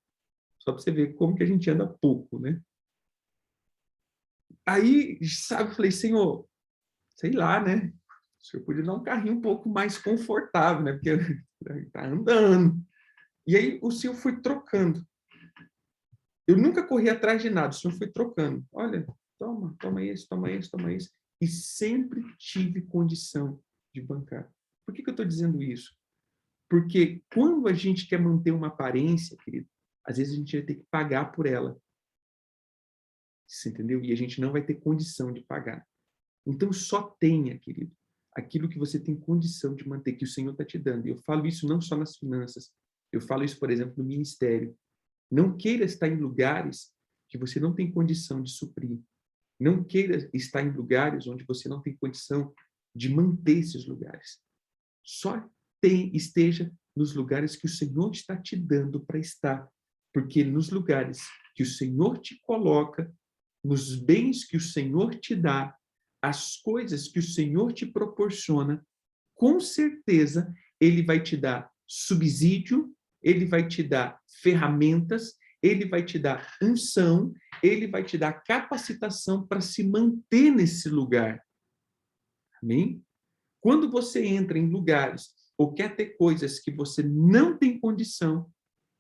Só para você ver como que a gente anda pouco, né? Aí, sabe, eu falei, Senhor, sei lá, né? O senhor podia dar um carrinho um pouco mais confortável, né? Porque tá andando. E aí o senhor foi trocando. Eu nunca corri atrás de nada, o senhor foi trocando. Olha, toma esse, toma esse, toma esse. E sempre tive condição de bancar. Por que eu estou dizendo isso? Porque quando a gente quer manter uma aparência, querido, às vezes a gente vai ter que pagar por ela. Você entendeu? E a gente não vai ter condição de pagar. Então, só tenha, querido, aquilo que você tem condição de manter, que o Senhor está te dando. E eu falo isso não só nas finanças. Eu falo isso, por exemplo, no ministério. Não queira estar em lugares que você não tem condição de suprir. Não queira estar em lugares onde você não tem condição de manter esses lugares. Só esteja nos lugares que o Senhor está te dando para estar. Porque nos lugares que o Senhor te coloca, nos bens que o Senhor te dá, as coisas que o Senhor te proporciona, com certeza Ele vai te dar subsídio, Ele vai te dar ferramentas, Ele vai te dar unção, Ele vai te dar capacitação para se manter nesse lugar. Amém? Quando você entra em lugares ou quer ter coisas que você não tem condição,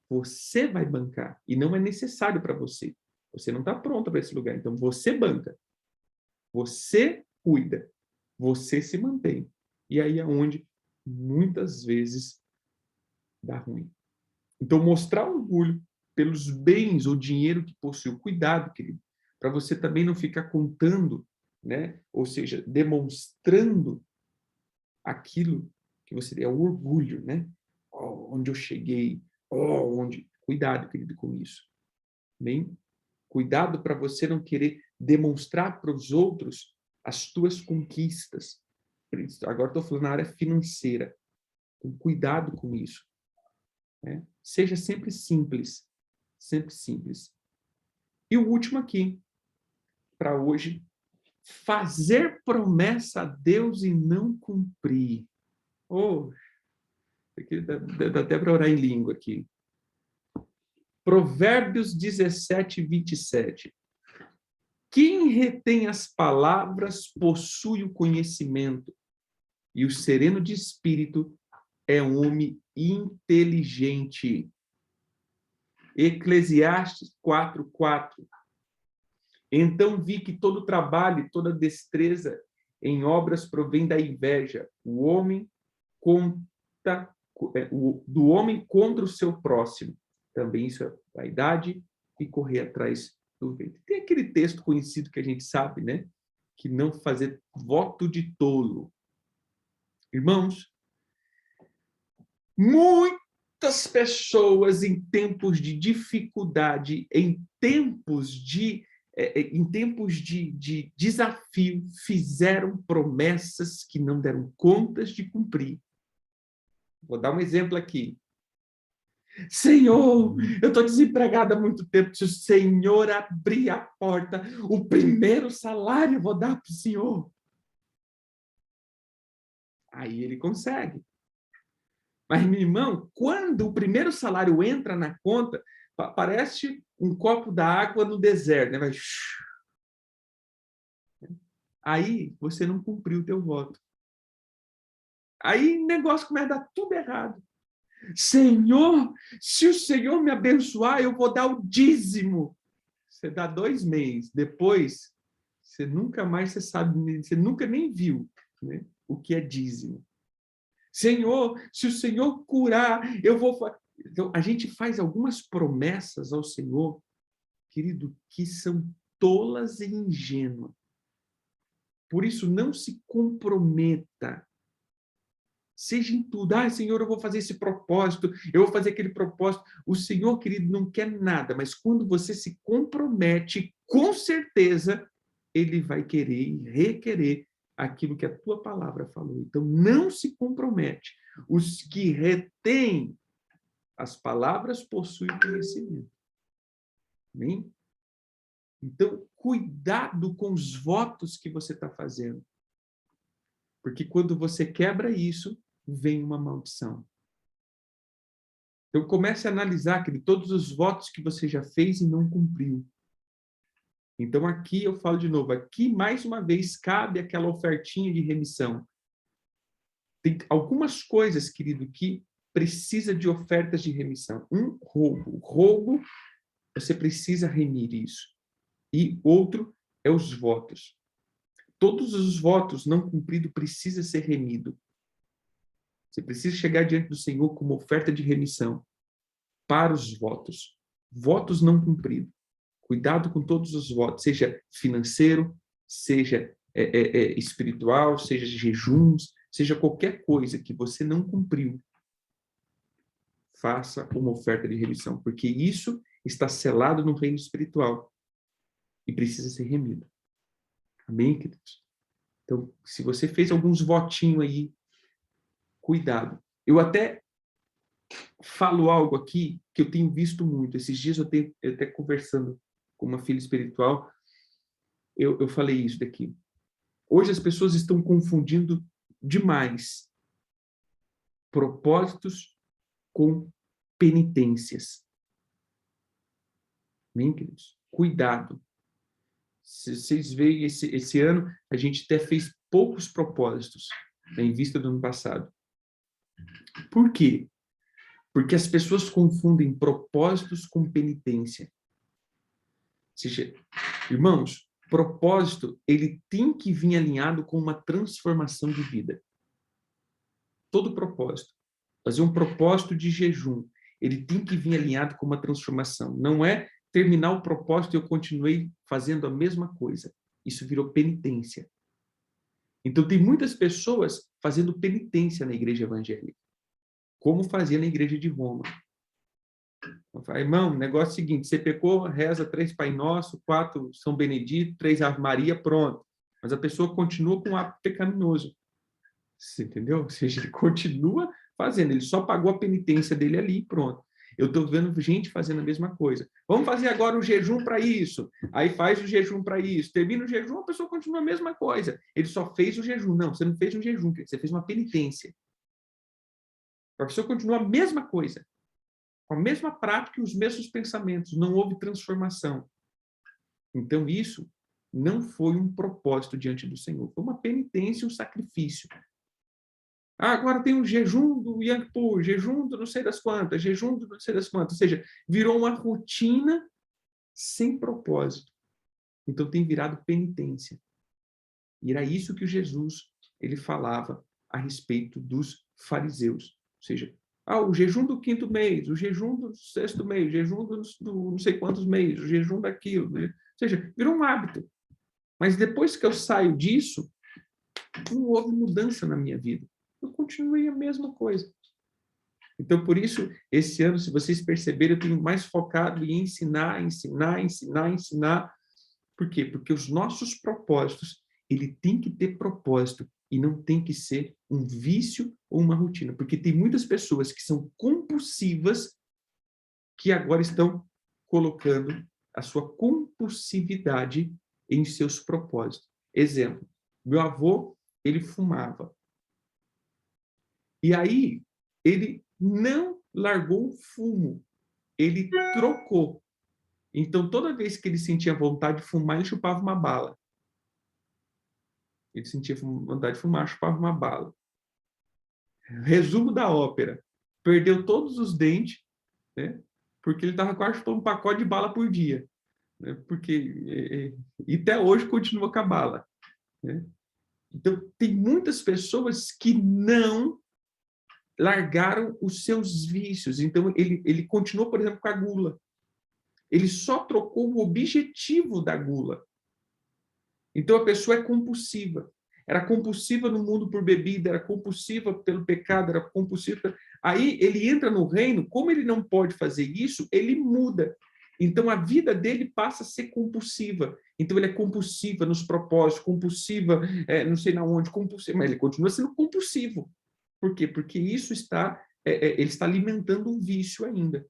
você vai bancar. E não é necessário para você. Você não está pronto para esse lugar. Então, você banca. Você cuida. Você se mantém. E aí é onde, muitas vezes, dá ruim. Então, mostrar orgulho pelos bens ou dinheiro que possui. Cuidado, querido, para você também não ficar contando, né? Ou seja, demonstrando aquilo que você é o orgulho, né? Oh, onde eu cheguei, onde... Cuidado, querido, com isso. Bem? Cuidado para você não querer demonstrar para os outros as tuas conquistas. Agora estou falando na área financeira. Então, cuidado com isso. Né? Seja sempre simples. Sempre simples. E o último aqui, para hoje, fazer promessa a Deus e não cumprir. Oh, aqui dá até para orar em língua aqui. Provérbios 17, 27. Quem retém as palavras possui o conhecimento, e o sereno de espírito é um homem inteligente. Eclesiastes 4:4. Então vi que todo trabalho e toda destreza em obras provém da inveja. O homem conta do homem contra o seu próximo. Também isso é vaidade e correr atrás do vento. Tem aquele texto conhecido que a gente sabe, né? Que não fazer voto de tolo. Irmãos, muitas pessoas em tempos de dificuldade, em tempos de desafio, fizeram promessas que não deram contas de cumprir. Vou dar um exemplo aqui. Senhor, eu estou desempregada há muito tempo. Se o Senhor abrir a porta, o primeiro salário eu vou dar para o Senhor. Aí ele consegue. Mas, meu irmão, quando o primeiro salário entra na conta, parece um copo d'água no deserto, né? Vai... Aí você não cumpriu o teu voto. Aí o negócio começa a dar tudo errado. Senhor, se o Senhor me abençoar, eu vou dar o dízimo. Você dá 2 meses, depois você nunca mais sabe, você nunca nem viu, né, o que é dízimo. Senhor, se o Senhor curar, eu vou... Então, a gente faz algumas promessas ao Senhor, querido, que são tolas e ingênuas. Por isso, não se comprometa. Seja em tudo. Ah, Senhor, eu vou fazer esse propósito, eu vou fazer aquele propósito. O Senhor, querido, não quer nada, mas quando você se compromete, com certeza, Ele vai querer e requerer aquilo que a tua palavra falou. Então, não se compromete. Os que retêm as palavras possuem conhecimento. Amém? Então, cuidado com os votos que você está fazendo. Porque quando você quebra isso, vem uma maldição. Então, comece a analisar todos os votos que você já fez e não cumpriu. Então, aqui eu falo de novo, aqui mais uma vez cabe aquela ofertinha de remissão. Tem algumas coisas, querido, que precisa de ofertas de remissão. Roubo. Roubo, você precisa remir isso. E outro é os votos. Todos os votos não cumpridos precisam ser remidos. Você precisa chegar diante do Senhor com uma oferta de remissão para os votos. Votos não cumpridos. Cuidado com todos os votos, seja financeiro, seja espiritual, seja jejuns, seja qualquer coisa que você não cumpriu. Faça uma oferta de remissão, porque isso está selado no reino espiritual e precisa ser remido. Amém, queridos? Então, se você fez alguns votinhos aí, cuidado. Eu até falo algo aqui que eu tenho visto muito. Esses dias eu até conversando com uma filha espiritual, eu falei isso daqui. Hoje as pessoas estão confundindo demais propósitos com penitências. Amém, queridos? Cuidado. Se vocês veem, esse ano, a gente até fez poucos propósitos, né, em vista do ano passado. Por quê? Porque as pessoas confundem propósitos com penitência. Ou seja, irmãos, propósito, ele tem que vir alinhado com uma transformação de vida. Todo propósito. Fazer um propósito de jejum, ele tem que vir alinhado com uma transformação. Não é terminar o propósito e eu continuei fazendo a mesma coisa. Isso virou penitência. Então, tem muitas pessoas fazendo penitência na igreja evangélica, como fazia na igreja de Roma. Eu falo, irmão, o negócio é o seguinte, você pecou, reza 3 Pai Nosso, 4 São Benedito, 3 Ave Maria, pronto. Mas a pessoa continua com um ato pecaminoso. Você entendeu? Ou seja, ele continua fazendo, ele só pagou a penitência dele ali, pronto. Eu estou vendo gente fazendo a mesma coisa. Vamos fazer agora o jejum para isso. Aí faz o jejum para isso. Termina o jejum, a pessoa continua a mesma coisa. Ele só fez o jejum. Não, você não fez um jejum, você fez uma penitência. A pessoa continua a mesma coisa. Com a mesma prática e os mesmos pensamentos. Não houve transformação. Então, isso não foi um propósito diante do Senhor. Foi uma penitência e um sacrifício. Ah, agora tem o jejum do Yom Kippur, jejum do não sei das quantas, jejum do não sei das quantas. Ou seja, virou uma rotina sem propósito. Então tem virado penitência. E era isso que Jesus ele falava a respeito dos fariseus. Ou seja, o jejum do 5º mês, o jejum do 6º mês, o jejum do não sei quantos meses, o jejum daquilo. Ou seja, virou um hábito. Mas depois que eu saio disso, não houve mudança na minha vida. Eu continuei a mesma coisa. Então, por isso, esse ano, se vocês perceberem, eu tenho mais focado em ensinar. Por quê? Porque os nossos propósitos, ele tem que ter propósito e não tem que ser um vício ou uma rotina. Porque tem muitas pessoas que são compulsivas que agora estão colocando a sua compulsividade em seus propósitos. Exemplo, meu avô, ele fumava. E aí, ele não largou o fumo, ele trocou. Então, toda vez que ele sentia vontade de fumar, ele chupava uma bala. Ele sentia vontade de fumar, chupava uma bala. Resumo da ópera. Perdeu todos os dentes, né? Porque ele estava quase chupando um pacote de bala por dia. Né? E até hoje continua com a bala. Né? Então, tem muitas pessoas que não largaram os seus vícios. Então, ele continuou, por exemplo, com a gula. Ele só trocou o objetivo da gula. Então, a pessoa é compulsiva. Era compulsiva no mundo por bebida, era compulsiva pelo pecado, era compulsiva. Aí, ele entra no reino, como ele não pode fazer isso, ele muda. Então, a vida dele passa a ser compulsiva. Então, ele é compulsiva nos propósitos, compulsiva, não sei na onde, compulsiva, mas ele continua sendo compulsivo. Por quê? Porque isso ele está alimentando um vício ainda.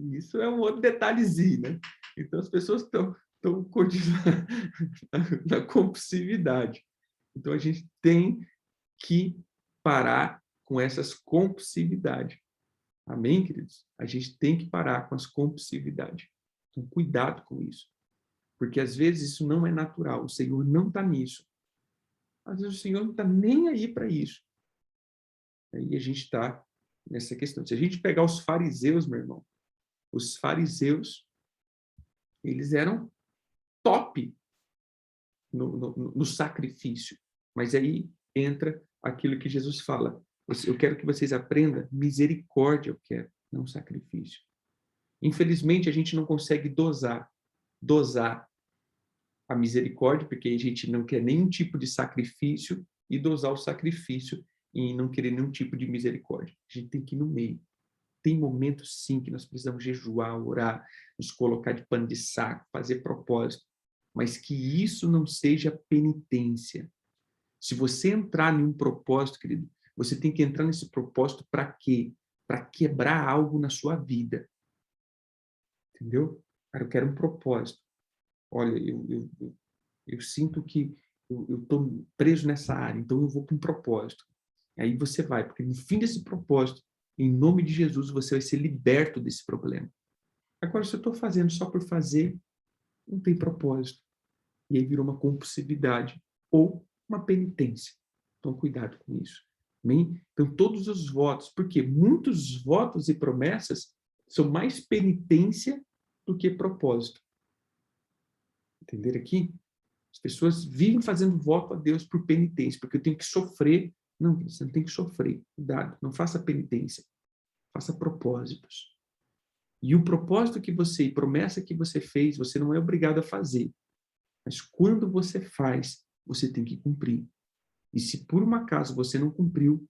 Isso é um outro detalhezinho, né? Então, as pessoas estão continuando na compulsividade. Então, a gente tem que parar com essas compulsividades. Amém, queridos? A gente tem que parar com as compulsividades. Então, cuidado com isso. Porque, às vezes, isso não é natural. O Senhor não está nisso. Às vezes, o Senhor não está nem aí para isso. Aí a gente está nessa questão. Se a gente pegar os fariseus, meu irmão, os fariseus, eles eram top no sacrifício. Mas aí entra aquilo que Jesus fala. Eu quero que vocês aprendam misericórdia, eu quero, não sacrifício. Infelizmente, a gente não consegue dosar a misericórdia, porque a gente não quer nenhum tipo de sacrifício e dosar o sacrifício e não querer nenhum tipo de misericórdia. A gente tem que ir no meio. Tem momentos, sim, que nós precisamos jejuar, orar, nos colocar de pano de saco, fazer propósito, mas que isso não seja penitência. Se você entrar em um propósito, querido, você tem que entrar nesse propósito para quê? Para quebrar algo na sua vida. Entendeu? Cara, eu quero um propósito. Olha, eu sinto que eu estou preso nessa área, então eu vou para um propósito. Aí você vai, porque no fim desse propósito, em nome de Jesus, você vai ser liberto desse problema. Agora, se eu estou fazendo só por fazer, não tem propósito. E aí virou uma compulsividade ou uma penitência. Então, cuidado com isso. Amém? Então, todos os votos, porque muitos votos e promessas são mais penitência do que propósito. Entenderam aqui? As pessoas vivem fazendo voto a Deus por penitência, porque eu tenho que sofrer. Não, você não tem que sofrer. Cuidado, não faça penitência. Faça propósitos. E o propósito que você, promessa que você fez, você não é obrigado a fazer. Mas quando você faz, você tem que cumprir. E se por um acaso você não cumpriu,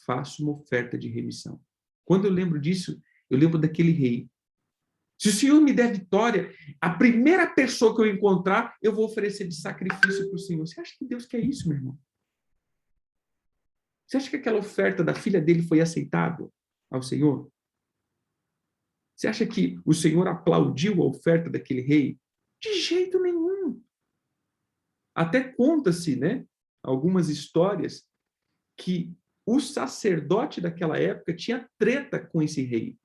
faça uma oferta de remissão. Quando eu lembro disso, eu lembro daquele rei. Se o Senhor me der vitória, a primeira pessoa que eu encontrar, eu vou oferecer de sacrifício para o Senhor. Você acha que Deus quer isso, meu irmão? Você acha que aquela oferta da filha dele foi aceitável ao Senhor? Você acha que o Senhor aplaudiu a oferta daquele rei? De jeito nenhum. Até conta-se, né, algumas histórias que o sacerdote daquela época tinha treta com esse rei.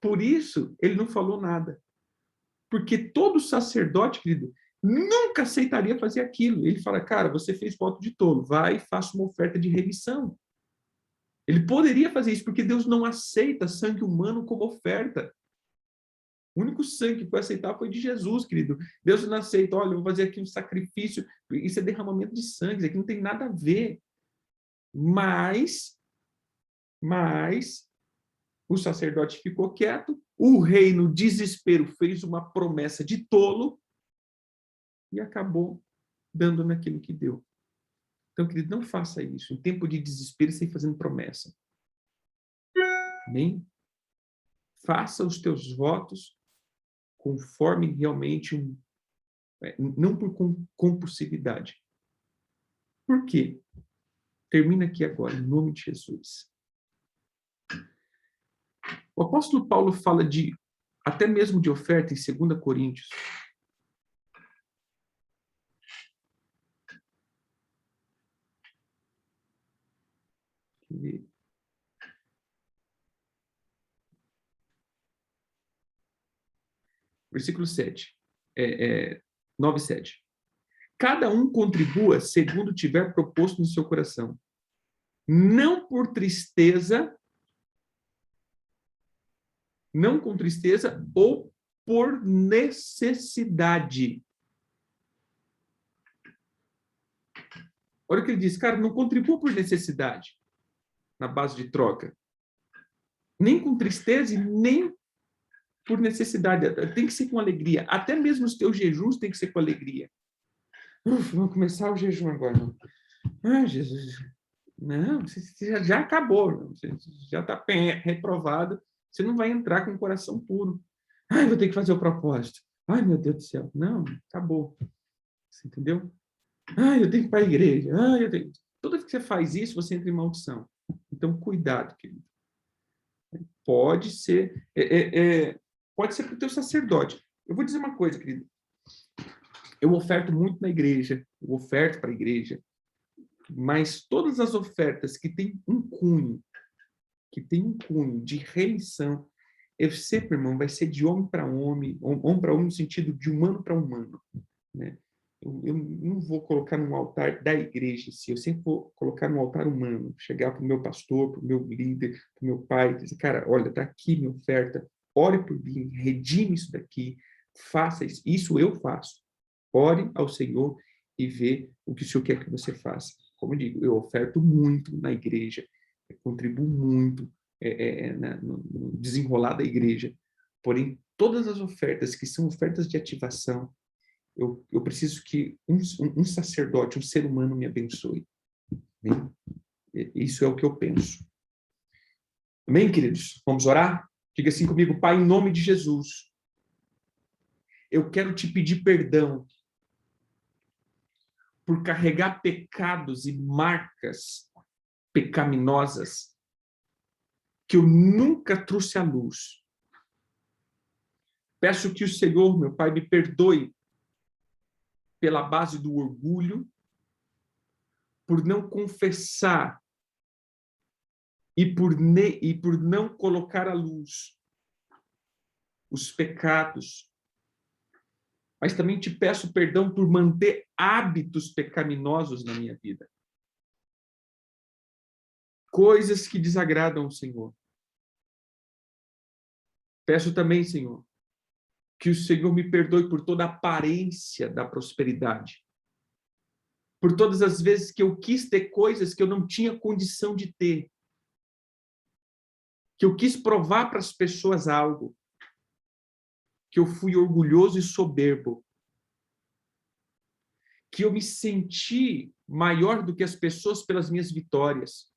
Por isso, ele não falou nada. Porque todo sacerdote, querido, nunca aceitaria fazer aquilo. Ele fala, cara, você fez voto de tolo, vai e faça uma oferta de remissão. Ele poderia fazer isso, porque Deus não aceita sangue humano como oferta. O único sangue que foi aceitar foi de Jesus, querido. Deus não aceita, olha, eu vou fazer aqui um sacrifício, isso é derramamento de sangue, isso aqui não tem nada a ver. Mas o sacerdote ficou quieto, o rei, no desespero, fez uma promessa de tolo e acabou dando naquilo que deu. Então, querido, não faça isso. Em tempo de desespero, você fazendo promessa. Amém? Faça os teus votos conforme realmente não por compulsividade. Por quê? Termina aqui agora, em nome de Jesus. O apóstolo Paulo fala até mesmo de oferta em 2 Coríntios. Versículo 7. 9, 7. Cada um contribua segundo tiver proposto no seu coração. Não por tristeza, não com tristeza ou por necessidade. Olha o que ele diz, cara, não contribua por necessidade, na base de troca. Nem com tristeza e nem por necessidade. Tem que ser com alegria. Até mesmo os teus jejuns tem que ser com alegria. Vamos começar o jejum agora. Ah, Jesus. Não, você já acabou. Você já está reprovado. Você não vai entrar com o coração puro. Ai, vou ter que fazer o propósito. Ai, meu Deus do céu. Não, acabou. Você entendeu? Ai, eu tenho que ir para a igreja. Ai, eu tenho... Toda vez que você faz isso, você entra em maldição. Então, cuidado, querido. Pode ser, pode ser para o teu sacerdote. Eu vou dizer uma coisa, querido. Eu oferto muito na igreja, eu oferto para a igreja, mas todas as ofertas que têm um cunho de remissão, eu sempre, irmão, vai ser de homem para homem no sentido de humano para humano, né? Eu não vou colocar no altar da igreja em si, eu sempre vou colocar no altar humano, chegar para o meu pastor, para o meu líder, para o meu pai, dizer, cara, olha, está aqui minha oferta, ore por mim, redime isso daqui, faça isso, isso eu faço. Ore ao Senhor e vê o que o Senhor quer que você faça. Como eu digo, eu oferto muito na igreja, eu contribuo muito no desenrolar da igreja, porém, todas as ofertas que são ofertas de ativação, eu preciso que um sacerdote, um ser humano me abençoe. Amém? Isso é o que eu penso. Amém, queridos? Vamos orar? Diga assim comigo, Pai, em nome de Jesus, eu quero te pedir perdão por carregar pecados e marcas pecaminosas que eu nunca trouxe à luz. Peço que o Senhor, meu Pai, me perdoe pela base do orgulho, por não confessar e por não colocar à luz os pecados. Mas também te peço perdão por manter hábitos pecaminosos na minha vida. Coisas que desagradam o Senhor. Peço também, Senhor, que o Senhor me perdoe por toda a aparência da prosperidade. Por todas as vezes que eu quis ter coisas que eu não tinha condição de ter. Que eu quis provar para as pessoas algo. Que eu fui orgulhoso e soberbo. Que eu me senti maior do que as pessoas pelas minhas vitórias.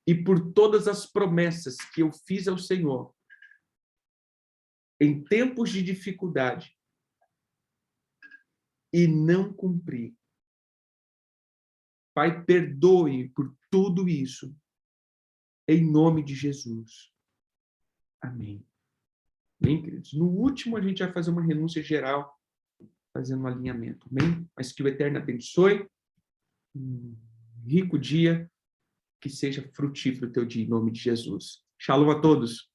E por todas as promessas que eu fiz ao Senhor, em tempos de dificuldade, e não cumpri. Pai, perdoe por tudo isso, em nome de Jesus. Amém. Bem, queridos? No último, a gente vai fazer uma renúncia geral, fazendo um alinhamento. Amém? Mas que o Eterno abençoe. Um rico dia, que seja frutífero o teu dia, em nome de Jesus. Shalom a todos.